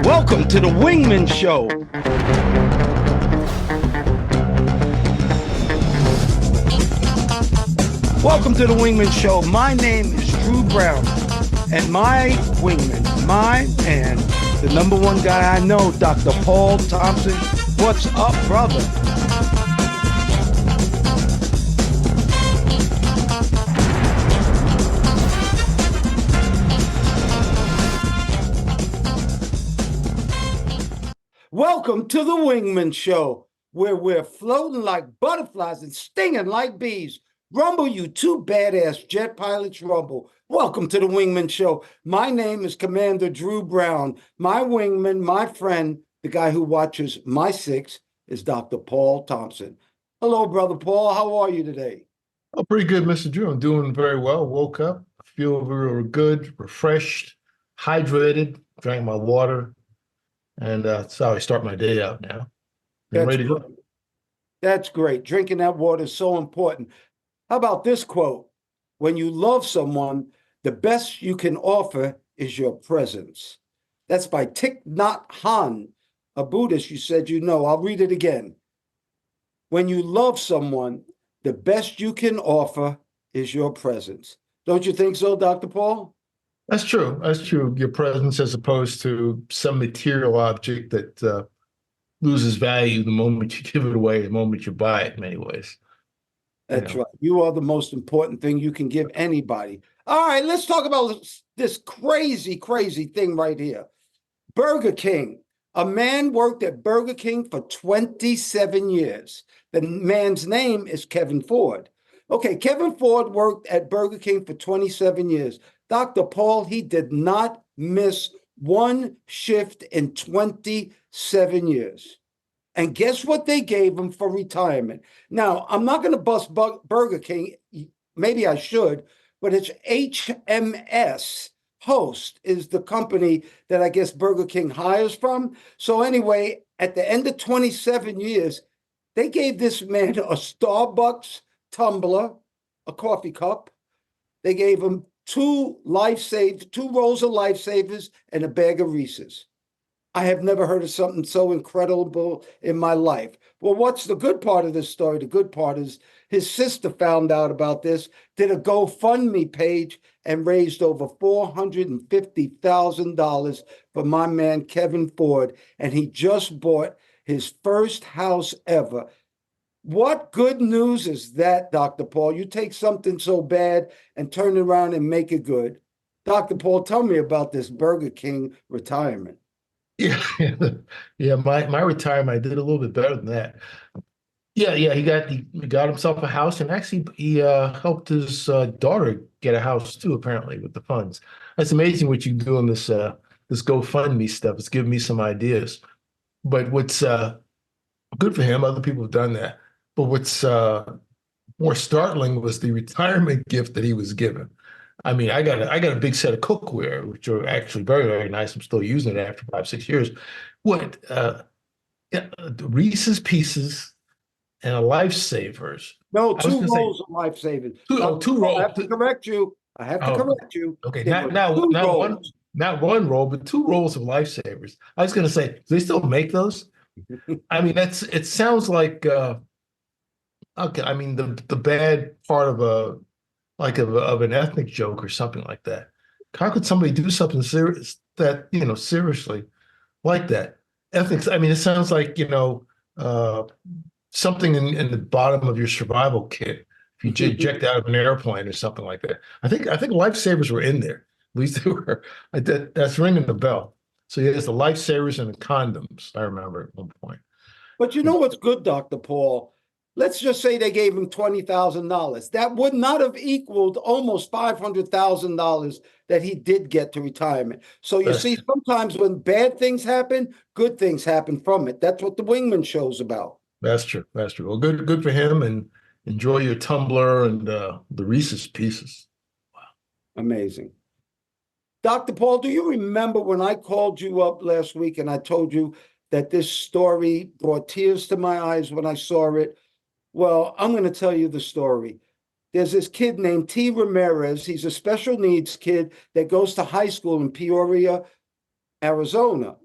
Welcome to the Wingmen Show. Welcome to the Wingmen Show. My name is Drew Brown, and my wingman, my man, the number one guy I know, Dr. Paul Thompson. What's up, brother? Welcome to the Wingman Show, where we're floating like butterflies and stinging like bees. Rumble, you two badass jet pilots, rumble. Welcome to the Wingman Show. My name is Commander Drew Brown. My wingman, my friend, the guy who watches my six, is Dr. Paul Thompson. Hello, Brother Paul. How are you today? Oh, pretty good, Mr. Drew. I'm doing very well. Woke up, feel real good, refreshed, hydrated, drank my water, and that's how I start my day out now. I'm ready to go. That's great. Drinking that water is so important. How about this quote? When you love someone, the best you can offer is your presence. That's by Thich Nhat Hanh, a Buddhist you said you know. I'll read it again. When you love someone, the best you can offer is your presence. Don't you think so, Dr. Paul? That's true. That's true. Your presence as opposed to some material object that loses value the moment you give it away, the moment you buy it in many ways. That's right. You are the most important thing you can give anybody. All right, let's talk about this crazy, crazy thing right here. Burger King. A man worked at Burger King for 27 years. The man's name is Kevin Ford. Okay, Kevin Ford worked at Burger King for 27 years. Dr. Paul, he did not miss one shift in 27 years. And guess what they gave him for retirement? Now, I'm not going to bust Burger King. Maybe I should, but it's HMS. Host is the company that I guess Burger King hires from. So anyway, at the end of 27 years, they gave this man a Starbucks tumbler, a coffee cup. They gave him two rolls of Lifesavers and a bag of Reese's. I have never heard of something so incredible in my life. Well, what's the good part of this story? The good part is his sister found out about this, did a GoFundMe page, and raised over $450,000 for my man, Kevin Ford. And he just bought his first house ever. What good news is that, Dr. Paul? You take something so bad and turn it around and make it good. Dr. Paul, tell me about this Burger King retirement. Yeah, yeah. My retirement, I did a little bit better than that. Yeah. He got himself a house, and actually he helped his daughter get a house too. Apparently, with the funds. That's amazing what you do on this GoFundMe stuff. It's giving me some ideas. But what's good for him? Other people have done that. But what's more startling was the retirement gift that he was given. I mean, I got a big set of cookware, which are actually very, very nice. I'm still using it after 5-6 years. What Reese's Pieces and a Lifesavers. No, two rolls of Lifesavers. Two rolls. I have to correct you. Okay, not one roll, but two rolls of Lifesavers. I was going to say, do they still make those? I mean, it sounds like okay. I mean, the bad part of an ethnic joke or something like that. How could somebody do something serious seriously like that? Ethics. I mean, it sounds like something in the bottom of your survival kit. If you eject out of an airplane or something like that. I think Lifesavers were in there. At least they were. That's ringing the bell. So yes, the Lifesavers and the condoms. I remember at one point. But you know what's good, Dr. Paul? Let's just say they gave him $20,000. That would not have equaled almost $500,000 that he did get to retirement. So you see, sometimes when bad things happen, good things happen from it. That's what the Wingman Show's about. That's true. Well, good for him, and enjoy your tumbler and the Reese's Pieces. Wow. Amazing. Dr. Paul, do you remember when I called you up last week and I told you that this story brought tears to my eyes when I saw it? Well, I'm going to tell you the story. There's this kid named T. Ramirez. He's a special needs kid that goes to high school in Peoria, Arizona.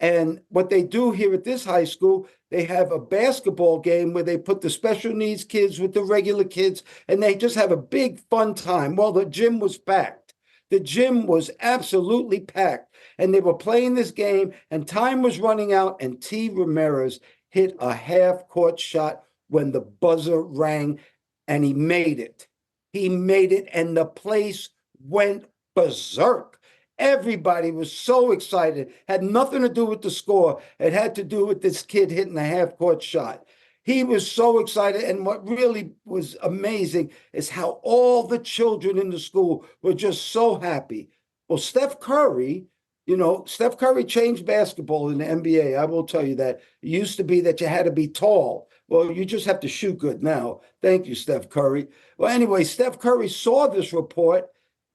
And what they do here at this high school, they have a basketball game where they put the special needs kids with the regular kids, and they just have a big fun time. Well, the gym was packed. The gym was absolutely packed. And they were playing this game, and time was running out, and T. Ramirez hit a half-court shot when the buzzer rang, and he made it. He made it, and the place went berserk. Everybody was so excited. Had nothing to do with the score. It had to do with this kid hitting a half-court shot. He was so excited. And what really was amazing is how all the children in the school were just so happy. Well, Steph Curry, Steph Curry changed basketball in the NBA. I will tell you that. It used to be that you had to be tall. Well, you just have to shoot good now. Thank you, Steph Curry. Well, anyway, Steph Curry saw this report,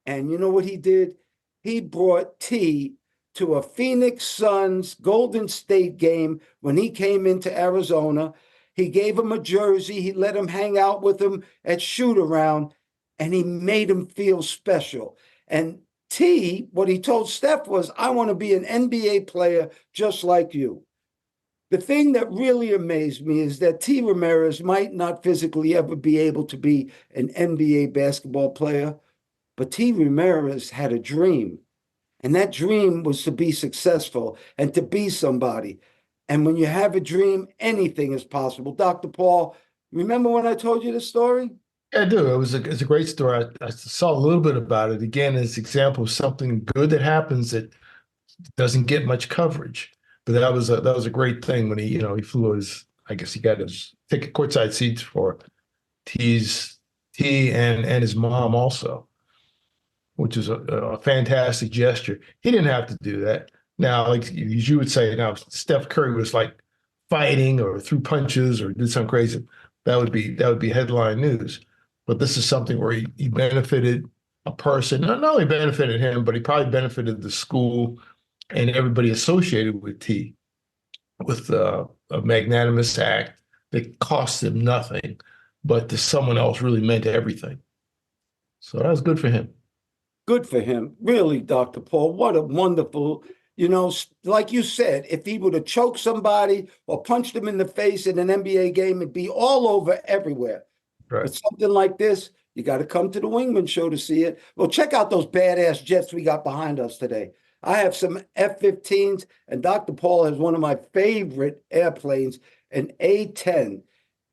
and you know what he did? He brought T to a Phoenix Suns Golden State game when he came into Arizona. He gave him a jersey. He let him hang out with him at shoot around, and he made him feel special. And T, what he told Steph was, I want to be an NBA player just like you. The thing that really amazed me is that T. Ramirez might not physically ever be able to be an NBA basketball player, but T. Ramirez had a dream, and that dream was to be successful and to be somebody. And when you have a dream, anything is possible. Dr. Paul, remember when I told you this story? Yeah, I do. It's a great story. I saw a little bit about it. Again, as an example of something good that happens that doesn't get much coverage. But that was a great thing when he flew his, I guess he got his ticket courtside seats for T and his mom also, which is a fantastic gesture. He didn't have to do that. Now, like you would say, now Steph Curry was like fighting or threw punches or did something crazy, that would be headline news. But this is something where he benefited a person. Not only benefited him, but he probably benefited the school and everybody associated with T with a magnanimous act that cost him nothing, but to someone else really meant everything. So that was good for him. Good for him. Really, Dr. Paul, what a wonderful, like you said, if he would have choked somebody or punched him in the face in an NBA game, it'd be all over everywhere. Right. But something like this, you got to come to the Wingman show to see it. Well, check out those badass jets we got behind us today. I have some F-15s, and Dr. Paul has one of my favorite airplanes, an A-10.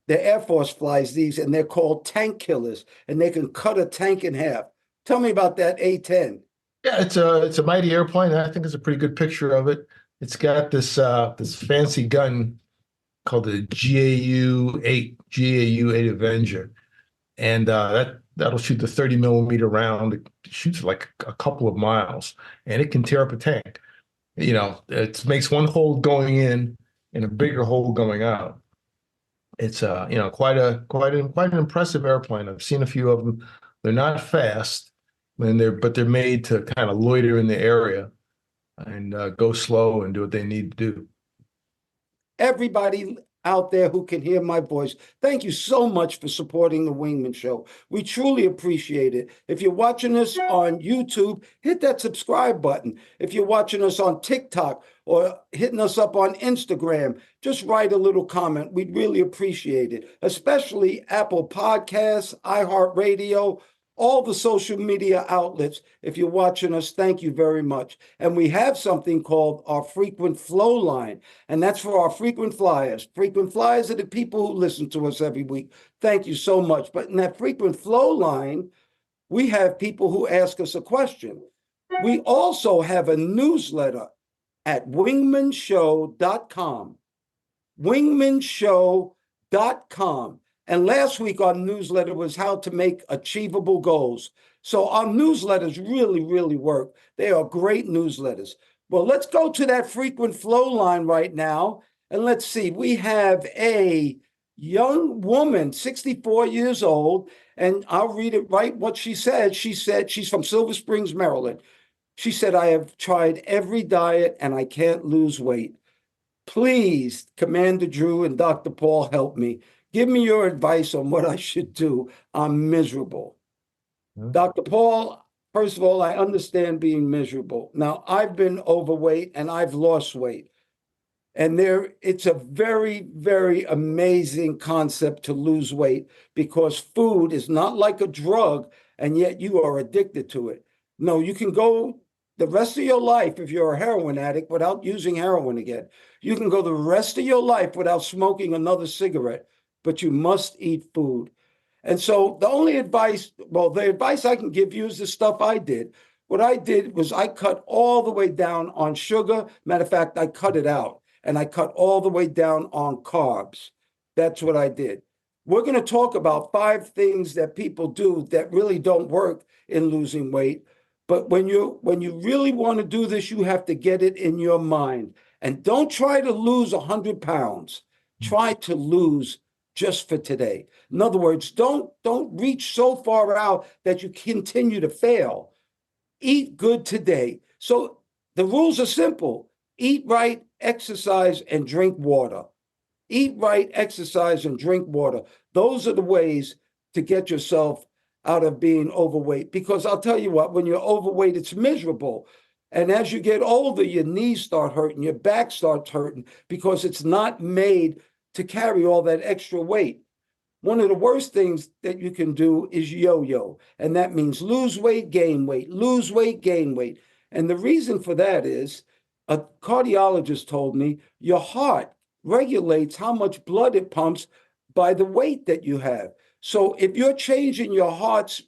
The Air Force flies these, and they're called tank killers, and they can cut a tank in half. Tell me about that A-10. Yeah, it's a mighty airplane. I think it's a pretty good picture of it. It's got this fancy gun called the GAU-8 Avenger, and that'll shoot the 30 millimeter round. It shoots like a couple of miles, and it can tear up a tank. It makes one hole going in and a bigger hole going out. It's quite an impressive airplane. I've seen a few of them. They're not fast, but they're made to kind of loiter in the area and go slow and do what they need to do. Everybody out there who can hear my voice, thank you so much for supporting the Wingman Show. We truly appreciate it. If you're watching us on YouTube, hit that subscribe button. If you're watching us on TikTok or hitting us up on Instagram, just write a little comment. We'd really appreciate it, especially Apple Podcasts, iHeartRadio, all the social media outlets. If you're watching us, thank you very much. And we have something called our frequent flow line, and that's for our frequent flyers. Frequent flyers are the people who listen to us every week. Thank you so much. But in that frequent flow line, we have people who ask us a question. We also have a newsletter at wingmenshow.com. Wingmenshow.com. And last week, our newsletter was how to make achievable goals. So our newsletters really, really work. They are great newsletters. Well, let's go to that frequent flow line right now. And let's see, we have a young woman, 64 years old, and I'll read it right what she said. She said she's from Silver Springs, Maryland. She said, I have tried every diet and I can't lose weight. Please, Commander Drew and Dr. Paul, help me. Give me your advice on what I should do. I'm miserable. Dr. Paul, first of all, I understand being miserable. Now, I've been overweight and I've lost weight. And it's a very, very amazing concept to lose weight because food is not like a drug, and yet you are addicted to it. No, you can go the rest of your life if you're a heroin addict without using heroin again. You can go the rest of your life without smoking another cigarette, but you must eat food. And so the only advice, well, the advice I can give you is the stuff I did. What I did was I cut all the way down on sugar. Matter of fact, I cut it out and I cut all the way down on carbs. That's what I did. We're going to talk about 5 things that people do that really don't work in losing weight. But when you really want to do this, you have to get it in your mind. And don't try to lose 100 pounds. Try to lose just for today. In other words, don't reach so far out that you continue to fail. Eat good today. So the rules are simple. Eat right, exercise, and drink water. Eat right, exercise, and drink water. Those are the ways to get yourself out of being overweight. Because I'll tell you what, when you're overweight, it's miserable. And as you get older, your knees start hurting, your back starts hurting because it's not made to carry all that extra weight. One of the worst things that you can do is yo-yo, and that means lose weight, gain weight, lose weight, gain weight. And the reason for that is a cardiologist told me your heart regulates how much blood it pumps by the weight that you have. So if you're changing your heart's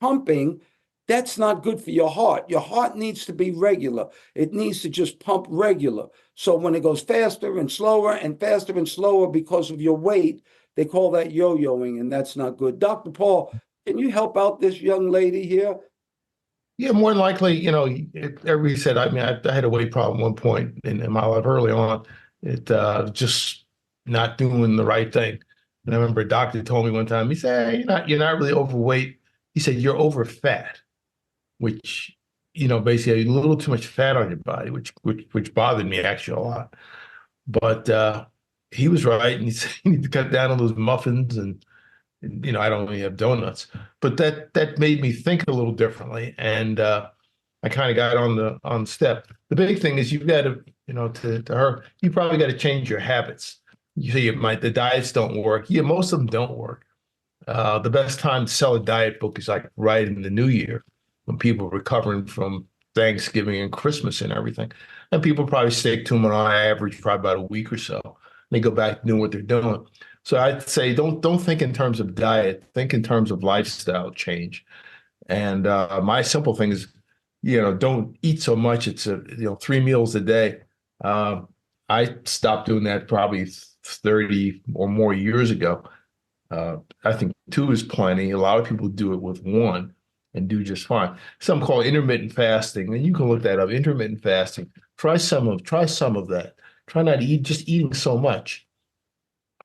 pumping, that's not good for your heart. Your heart needs to be regular. It needs to just pump regular. So when it goes faster and slower and faster and slower because of your weight, they call that yo-yoing, and that's not good. Dr. Paul, can you help out this young lady here? Yeah, more than likely, everybody said, I mean, I had a weight problem at one point in my life early on. It just not doing the right thing. And I remember a doctor told me one time, he said, hey, you're not really overweight. He said, you're over fat, which, basically a little too much fat on your body, which bothered me actually a lot. But he was right. And he said, you need to cut down on those muffins and I don't really have donuts, but that made me think a little differently, and I kind of got on the step. The big thing is you've got to, to her, you probably got to change your habits. You say the diets don't work. Yeah, most of them don't work. The best time to sell a diet book is like right in the new year when people are recovering from Thanksgiving and Christmas and everything, and people probably stick to them on average probably about a week or so. They go back to doing what they're doing. So I'd say don't think in terms of diet, think in terms of lifestyle change. And my simple thing is, don't eat so much. It's 3 meals a day. I stopped doing that probably 30 or more years ago. I think 2 is plenty. A lot of people do it with 1 and do just fine. Some call it intermittent fasting, and you can look that up. Intermittent fasting. Try some of that. Try not to eat just eating so much.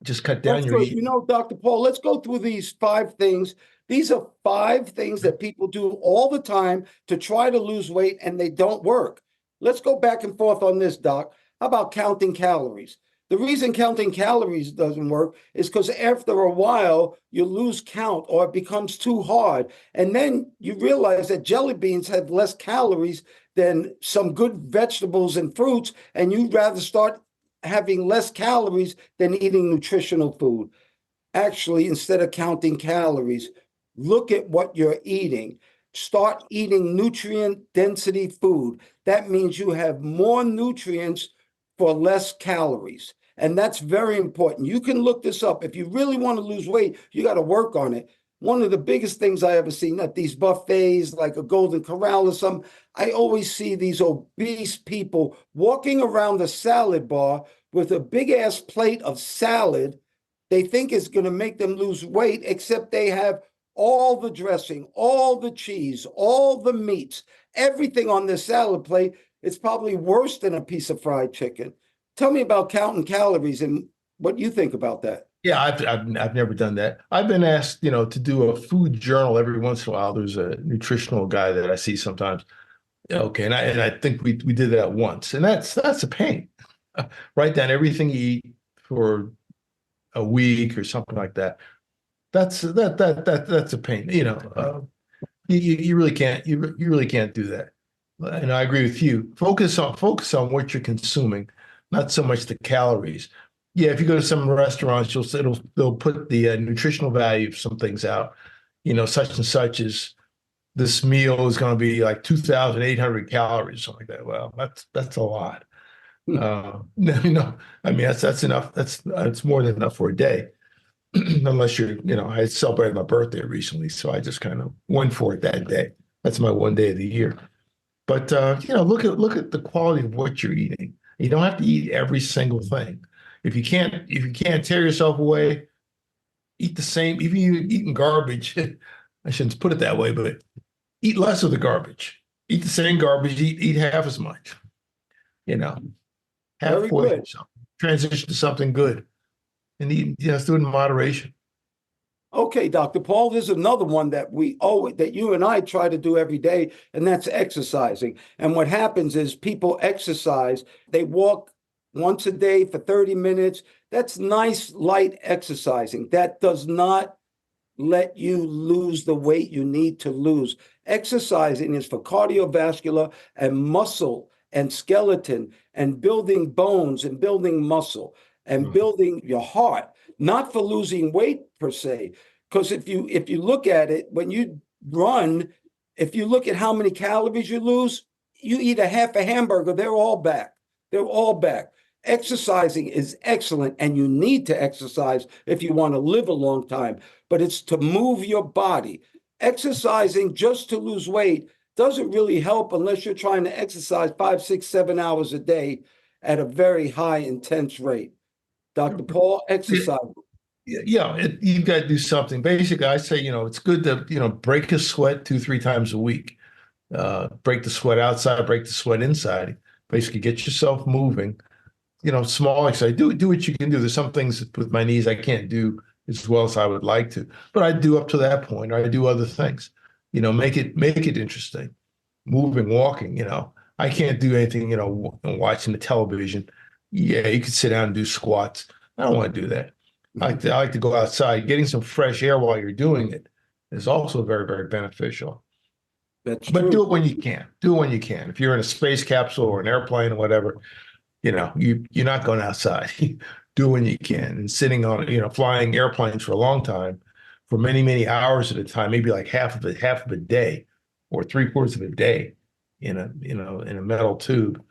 Just cut down That's your good. eating. Dr. Paul, let's go through these 5 things. These are 5 things that people do all the time to try to lose weight, and they don't work. Let's go back and forth on this, Doc. How about counting calories? The reason counting calories doesn't work is because after a while, you lose count or it becomes too hard. And then you realize that jelly beans have less calories than some good vegetables and fruits, and you'd rather start having less calories than eating nutritional food. Actually, instead of counting calories, look at what you're eating. Start eating nutrient density food. That means you have more nutrients for less calories. And that's very important. You can look this up. If you really want to lose weight, you got to work on it. One of the biggest things I ever seen at these buffets, like a Golden Corral or something, I always see these obese people walking around the salad bar with a big ass plate of salad. They think it's going to make them lose weight, except they have all the dressing, all the cheese, all the meats, everything on their salad plate. It's probably worse than a piece of fried chicken. Tell me about counting calories and what you think about that. Yeah, I've never done that. I've been asked, to do a food journal every once in a while. There's a nutritional guy that I see sometimes. Okay, and I think we did that once, and that's a pain. Write down everything you eat for a week or something like that. That's a pain. You really can't you really can't do that. And I agree with you. Focus on what you're consuming. not so much the calories. Yeah, if you go to some restaurants, they'll put the nutritional value of some things out. Such and such is this meal is going to be like 2,800 calories, something like that. Well, that's a lot. I mean that's enough. That's more than enough for a day, unless I celebrated my birthday recently, so I just kind of went for it that day. That's my one day of the year. But look at the quality of what you're eating. You don't have to eat every single thing. If you can't tear yourself away, eat the same. Even you eating garbage, I shouldn't put it that way, but eat less of the garbage. Eat the same garbage. Eat half as much. You know, half Very portion good. something. Transition to something good, and eat. Do it in moderation. Okay, Dr. Paul, there's another one that you and I try to do every day, and that's exercising. And what happens is people exercise, they walk once a day for 30 minutes. That's nice, light exercising. That does not let you lose the weight you need to lose. Exercising is for cardiovascular and muscle and skeleton and building bones and building muscle and Right. building your heart, not for losing weight per se. Because if you look at it, when you run, if you look at how many calories you lose, you eat a half a hamburger, they're all back. They're all back. Exercising is excellent, and you need to exercise if you want to live a long time, but it's to move your body. Exercising just to lose weight doesn't really help unless you're trying to exercise 5, 6, 7 hours a day at a very high intense rate. Dr. Paul, Yeah, exercise. yeah, you've got to do something. Basically, I say, it's good to, break a sweat 2, 3 times a week. Break the sweat outside, break the sweat inside. Basically, get yourself moving. Small exercise. Do what you can do. There's some things with my knees I can't do as well as I would like to, but I do up to that point, or I do other things. Make it interesting. Moving, walking. I can't do anything. Watching the television. Yeah, you could sit down and do squats. I don't want to do that. I like to go outside. Getting some fresh air while you're doing it is also very, very beneficial. That's But do true. it when you can. Do it when you can. If you're in a space capsule or an airplane or whatever, you're not going outside. Do when you can. And sitting on, flying airplanes for a long time, for many, many hours at a time, maybe like half of a day or three-quarters of a day in a metal tube.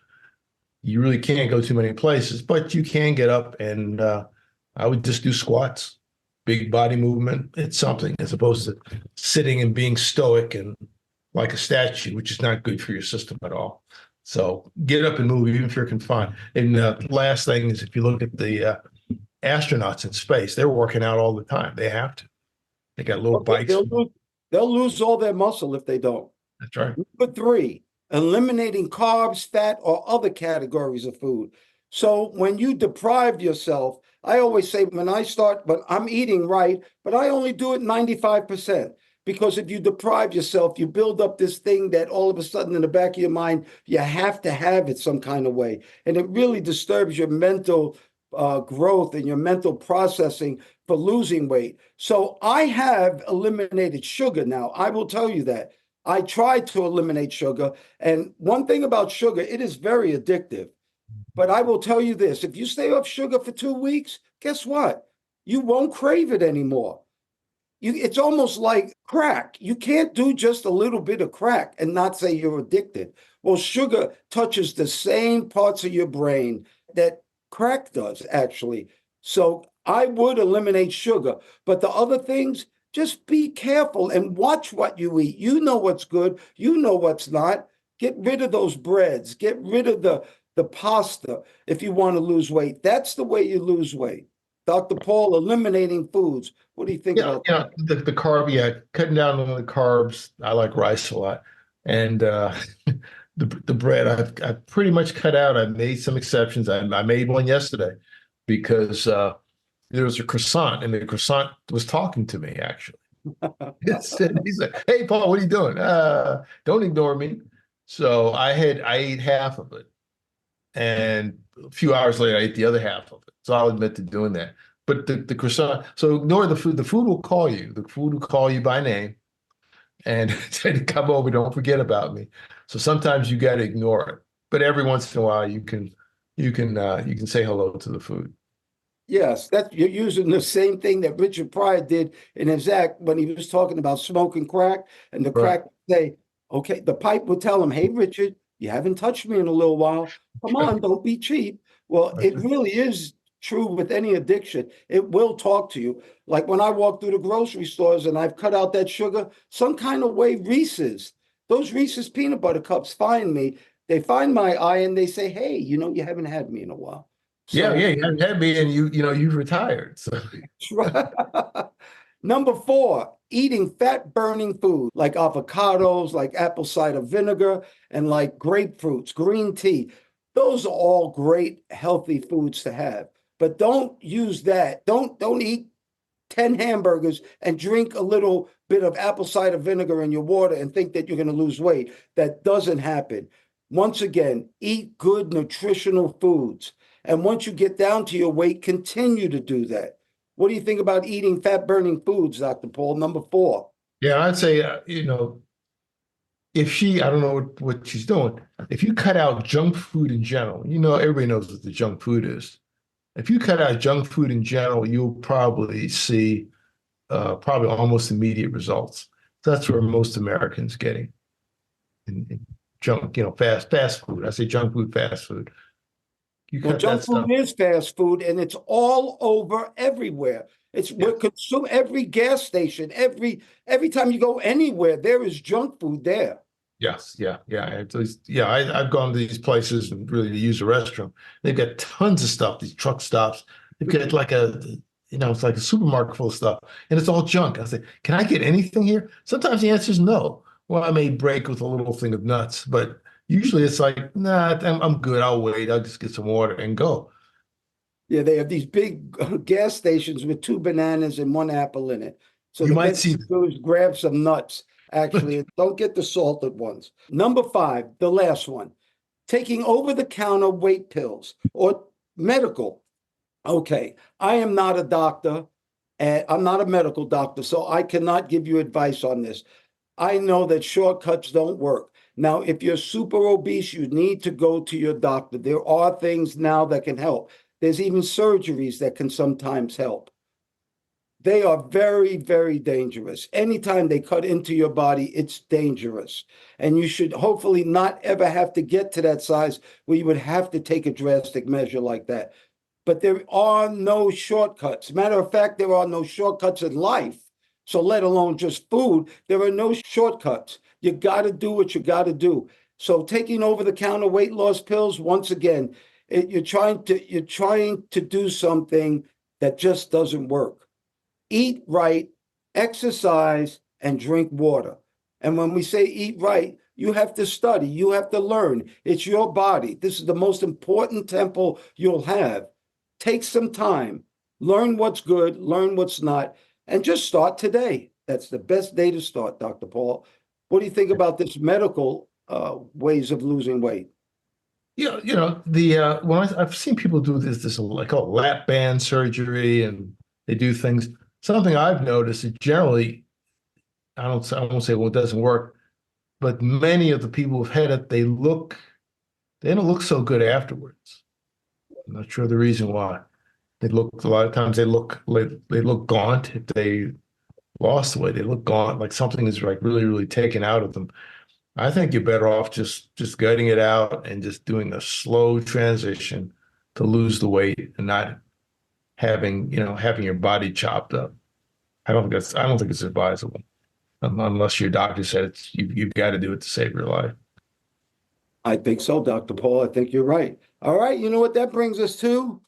You really can't go too many places, but you can get up and I would just do squats, big body movement. It's something as opposed to sitting and being stoic and like a statue, which is not good for your system at all. So get up and move, even if you're confined. And the last thing is if you look at the astronauts in space, they're working out all the time. They have to. They got little Well, bikes. they'll lose all their muscle if they don't. That's right. Number three, eliminating carbs, fat, or other categories of food. So when you deprive yourself, I always say but I'm eating right, but I only do it 95%. Because if you deprive yourself, you build up this thing that all of a sudden in the back of your mind, you have to have it some kind of way. And it really disturbs your mental growth and your mental processing for losing weight. So I have eliminated sugar now. I will tell you that. I tried to eliminate sugar. And one thing about sugar, it is very addictive. But I will tell you this, if you stay off sugar for 2 weeks, guess what? You won't crave it anymore. It's almost like crack. You can't do just a little bit of crack and not say you're addicted. Well, sugar touches the same parts of your brain that crack does, actually. So I would eliminate sugar. But the other things, just be careful and watch what you eat. You know what's good, you know what's not. Get rid of those breads, get rid of the pasta if you want to lose weight. That's the way you lose weight. Dr. Paul, eliminating foods. What do you think Yeah, about that? the carb, yeah, cutting down on the carbs. I like rice a lot, and the bread I've pretty much cut out. I've made some exceptions. I made one yesterday because there was a croissant, and the croissant was talking to me actually. He's like, "Hey, Paul, what are you doing? Don't ignore me." So I ate half of it, and a few hours later, I ate the other half of it. So I'll admit to doing that. But the croissant, so ignore the food. The food will call you. The food will call you by name and say, come over, don't forget about me. So sometimes you got to ignore it. But every once in a while, you can say hello to the food. Yes, that you're using the same thing that Richard Pryor did in his act when he was talking about smoking crack, and the Right. crack would say, okay, the pipe would tell him, hey, Richard, you haven't touched me in a little while. Come on, don't be cheap. Well, it really is true with any addiction. It will talk to you. Like when I walk through the grocery stores and I've cut out that sugar, some kind of way those Reese's peanut butter cups find me. They find my eye and they say, hey, you haven't had me in a while. Yeah, So yeah, you haven't had me, and you've retired. So Number four, eating fat burning food like avocados, like apple cider vinegar, and like grapefruits, green tea. Those are all great healthy foods to have. But don't use that. Don't eat 10 hamburgers and drink a little bit of apple cider vinegar in your water and think that you're going to lose weight. That doesn't happen. Once again, eat good nutritional foods. And once you get down to your weight, continue to do that. What do you think about eating fat burning foods, Dr. Paul? Number four. yeah, I'd say if I don't know what she's doing. If you cut out junk food in general, everybody knows what the junk food is. If you cut out junk food in general, you'll probably see probably almost immediate results. That's where most Americans getting in junk, fast food. I say junk food, fast food. You Well, cut that junk food stuff. is fast food and it's all over everywhere. We're Yes, consume every gas station, every time you go anywhere, there is junk food there. yes, yeah, yeah. At least, yeah. I've gone to these places and really to use a restroom. They've got tons of stuff. These truck stops. They've got like it's like a supermarket full of stuff, and it's all junk. I say, can I get anything here? Sometimes the answer is no. Well, I may break with a little thing of nuts, but usually it's like, nah, I'm good. I'll wait. I'll just get some water and go. Yeah, they have these big gas stations with two bananas and one apple in it. So You the might best see thing to do is grab some nuts, actually, and don't get the salted ones. Number five, the last one, taking over-the-counter weight pills or medical. Okay, I am not a doctor, and I'm not a medical doctor, so I cannot give you advice on this. I know that shortcuts don't work. Now, if you're super obese, you need to go to your doctor. There are things now that can help. There's even surgeries that can sometimes help. They are very, very dangerous. Anytime they cut into your body, it's dangerous. And you should hopefully not ever have to get to that size where you would have to take a drastic measure like that. But there are no shortcuts. Matter of fact, there are no shortcuts in life. So let alone just food, there are no shortcuts. You got to do what you got to do. So taking over the counter weight loss pills, once again, you're trying to do something that just doesn't work. Eat right, exercise, and drink water. And when we say eat right, you have to study, you have to learn. It's your body. This is the most important temple you'll have. Take some time, learn what's good, learn what's not, and just start today. That's the best day to start, Dr. Paul. What do you think about this medical ways of losing weight? Yeah, the when I've seen people do this like called lap band surgery, and they do things. Something I've noticed is generally, I won't say well it doesn't work, but many of the people who've had it, they don't look so good afterwards. I'm not sure the reason why. They look a lot of times they look gaunt if they lost the weight. They look gaunt, like something is like really, really taken out of them. I think you're better off just gutting it out and just doing a slow transition to lose the weight and not having your body chopped up. I don't think it's advisable unless your doctor said you've got to do it to save your life. I think so, Dr. Paul. I think you're right. All right, you know what that brings us to?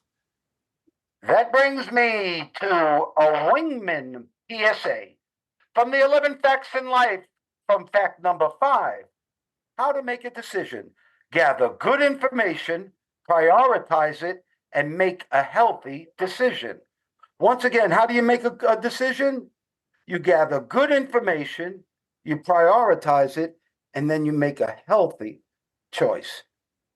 That brings me to a Wingman PSA. From the 11 facts in life, from fact number five, how to make a decision. Gather good information, prioritize it, and make a healthy decision. Once again, how do you make a decision? You gather good information, you prioritize it, and then you make a healthy choice.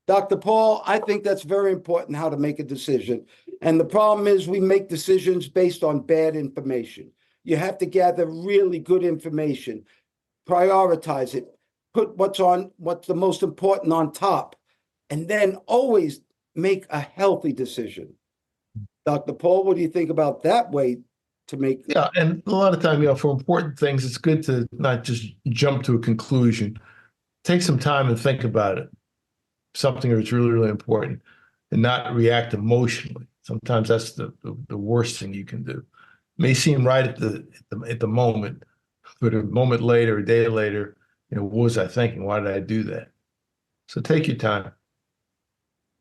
Dr. Paul, I think that's very important how to make a decision. And the problem is we make decisions based on bad information. You have to gather really good information, prioritize it, put what's the most important on top, and then always make a healthy decision. Dr. Paul, what do you think about that way to make? Yeah, and a lot of time, for important things, it's good to not just jump to a conclusion. Take some time and think about it. Something that's really, really important, and not react emotionally. Sometimes that's the worst thing you can do. It may seem right at the moment, but a moment later, a day later, what was I thinking? Why did I do that? So take your time.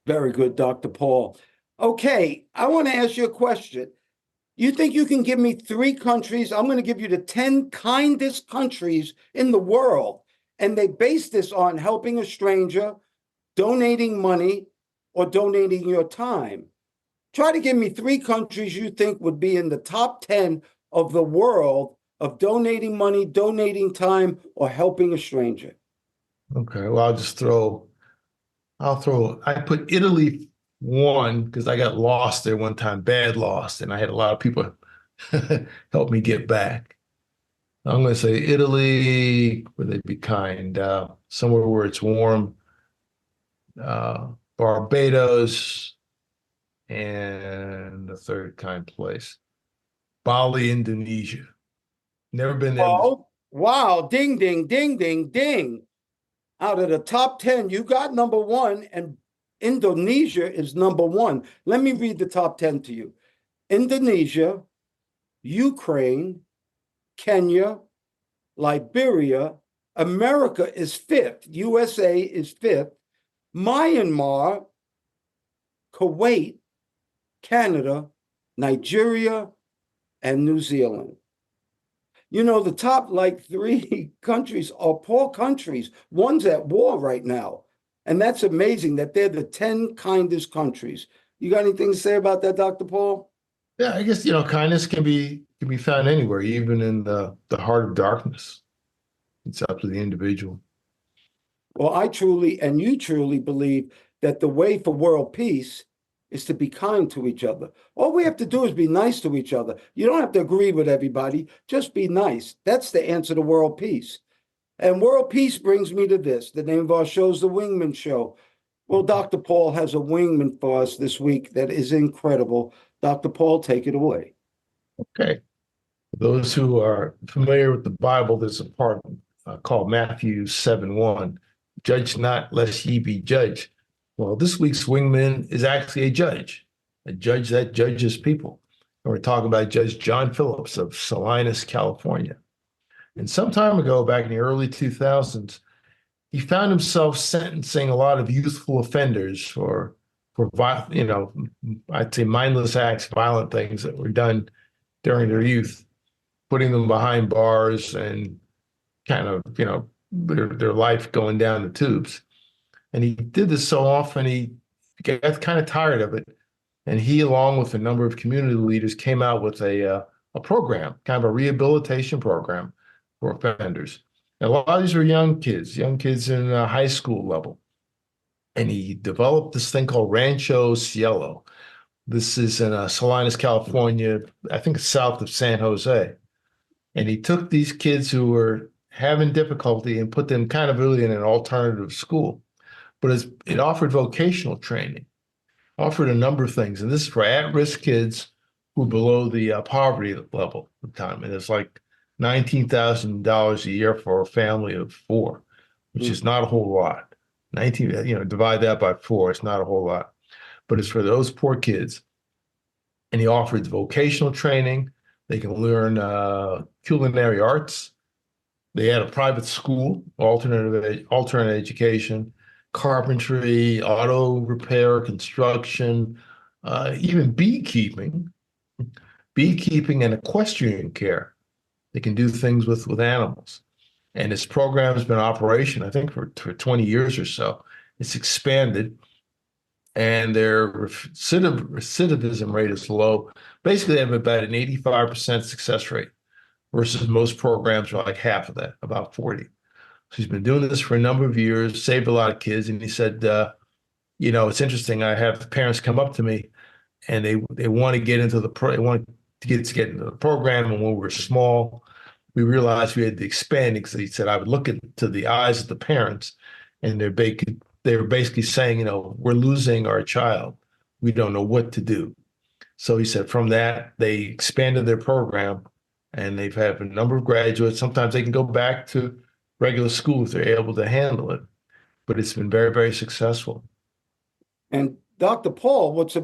Very good, Dr. Paul. Okay, I want to ask you a question. You think you can give me 3 countries? I'm going to give you the 10 kindest countries in the world. And they base this on helping a stranger, donating money, or donating your time. Try to give me 3 countries you think would be in the top 10 of the world of donating money, donating time, or helping a stranger. Okay, well, I put Italy one because I got lost there one time, bad lost, and I had a lot of people help me get back. I'm going to say Italy, where they'd be kind, somewhere where it's warm, Barbados, and the third kind place, Bali, Indonesia. Never been there. Oh, wow. Ding, ding, ding, ding, ding. Out of the top 10, you got number 1, and Indonesia is number 1. Let me read the top 10 to you. Indonesia, Ukraine, Kenya, Liberia, America is 5th, USA is 5th, Myanmar, Kuwait, Canada, Nigeria, and New Zealand. The top 3 countries are poor countries. One's at war right now. And that's amazing that they're the 10 kindest countries. You got anything to say about that, Dr. Paul? Yeah, I guess kindness can be found anywhere, even in the heart of darkness. It's up to the individual. Well, I truly and you truly believe that the way for world peace is to be kind to each other. All we have to do is be nice to each other. You don't have to agree with everybody. Just be nice. That's the answer to world peace. And world peace brings me to this. The name of our show is The Wingman Show. Well, Dr. Paul has a wingman for us this week that is incredible. Dr. Paul, take it away. Okay. For those who are familiar with the Bible, there's a part called Matthew 7:1. Judge not, lest ye be judged. Well, this week's wingman is actually a judge that judges people. And we're talking about Judge John Phillips of Salinas, California. And some time ago, back in the early 2000s, he found himself sentencing a lot of youthful offenders for I'd say mindless acts, violent things that were done during their youth, putting them behind bars and kind of, their life going down the tubes. And he did this so often, he got kind of tired of it. And he, along with a number of community leaders, came out with a program, kind of a rehabilitation program for offenders. And a lot of these were young kids in high school level. And he developed this thing called Rancho Cielo. This is in Salinas, California, I think it's south of San Jose. And he took these kids who were having difficulty and put them kind of really in an alternative school. But it offered vocational training, offered a number of things. And this is for at-risk kids who are below the poverty level at the time. And it's like $19,000 a year for a family of 4, which is not a whole lot. 19, divide that by 4, it's not a whole lot. But it's for those poor kids. And he offered vocational training. They can learn culinary arts. They had a private school, alternate education, carpentry, auto repair, construction, even beekeeping and equestrian care. They can do things with animals. And this program has been in operation, I think, for 20 years or so. It's expanded, and their recidivism rate is low. Basically, they have about an 85% success rate versus most programs are like half of that, about 40. So he's been doing this for a number of years, saved a lot of kids. And he said, it's interesting. I have parents come up to me and they want to get into they want to get into the program. And when we were small, we realized we had to expand because he said, I would look into the eyes of the parents and they were basically saying, we're losing our child. We don't know what to do. So he said from that, they expanded their program and they've had a number of graduates. Sometimes they can go back to regular school if they're able to handle it. But it's been very, very successful. And Dr. Paul, what's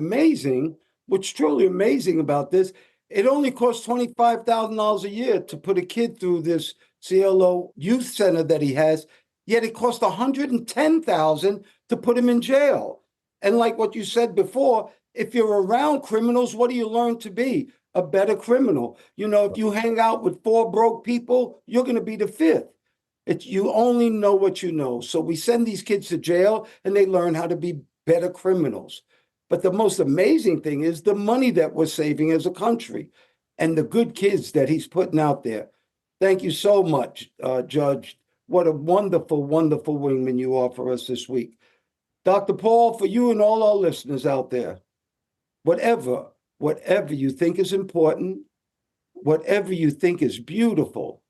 truly amazing about this, it only costs $25,000 a year to put a kid through this CLO youth center that he has, yet it costs $110,000 to put him in jail. And like what you said before, if you're around criminals, what do you learn to be? A better criminal. If you hang out with four broke people, you're going to be the fifth. You only know what you know. So we send these kids to jail and they learn how to be better criminals. But the most amazing thing is the money that we're saving as a country and the good kids that he's putting out there. Thank you so much, Judge. What a wonderful, wonderful wingman you are for us this week. Dr. Paul, for you and all our listeners out there, whatever you think is important, whatever you think is beautiful,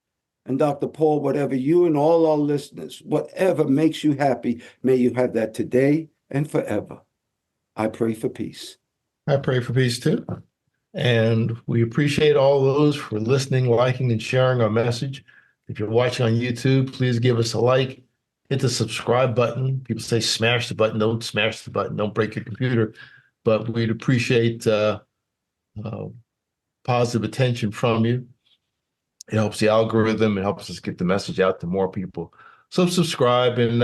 and Dr. Paul, whatever you and all our listeners, whatever makes you happy, may you have that today and forever. I pray for peace. I pray for peace too. And we appreciate all those for listening, liking, and sharing our message. If you're watching on YouTube, please give us a like, hit the subscribe button. People say smash the button. Don't smash the button. Don't break your computer. But we'd appreciate positive attention from you. It helps the algorithm. It helps us get the message out to more people. So subscribe and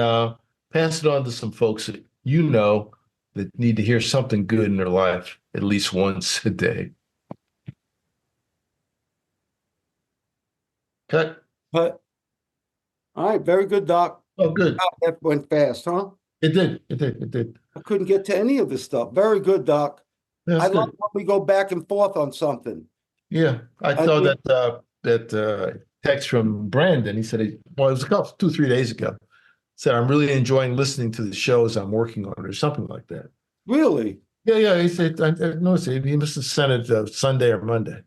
pass it on to some folks that that need to hear something good in their life at least once a day. Cut. But all right, very good, Doc. Oh, good. That went fast, huh? It did. I couldn't get to any of this stuff. Very good, Doc. That's I good. love when we go back and forth on something. Yeah, I saw that text from Brandon. He said, it was a couple, 2-3 days ago. Said, I'm really enjoying listening to the shows I'm working on, or something like that. Really? Yeah. He said, I noticed it. He must have sent it Sunday or Monday.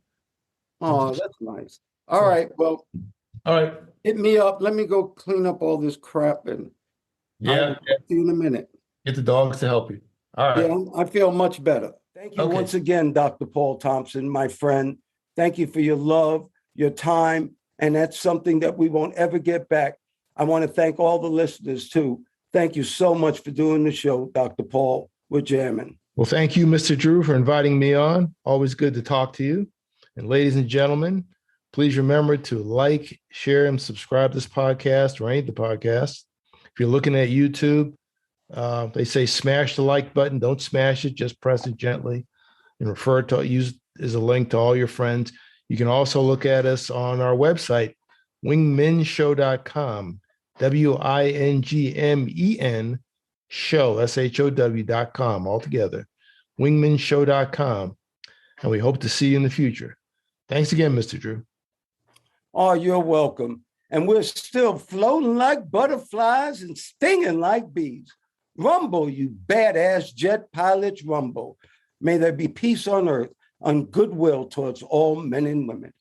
Oh, that's nice. All right. Well, all right. Hit me up. Let me go clean up all this crap and yeah. See you in a minute. Get the dogs to help you. All right. Yeah, I feel much better. Thank you once again, Dr. Paul Thompson, my friend. Thank you for your love, your time, and that's something that we won't ever get back. I want to thank all the listeners, too. Thank you so much for doing the show, Dr. Paul. We're jamming. Well, thank you, Mr. Drew, for inviting me on. Always good to talk to you. And ladies and gentlemen, please remember to like, share, and subscribe to this podcast or any of the podcasts. If you're looking at YouTube, they say smash the like button. Don't smash it. Just press it gently and use as a link to all your friends. You can also look at us on our website, wingmenshow.com, WINGMEN show, SHOW.com, altogether, wingmenshow.com. And we hope to see you in the future. Thanks again, Mr. Drew. Oh, you're welcome. And we're still floating like butterflies and stinging like bees. Rumble, you badass jet pilots, rumble. May there be peace on earth and goodwill towards all men and women.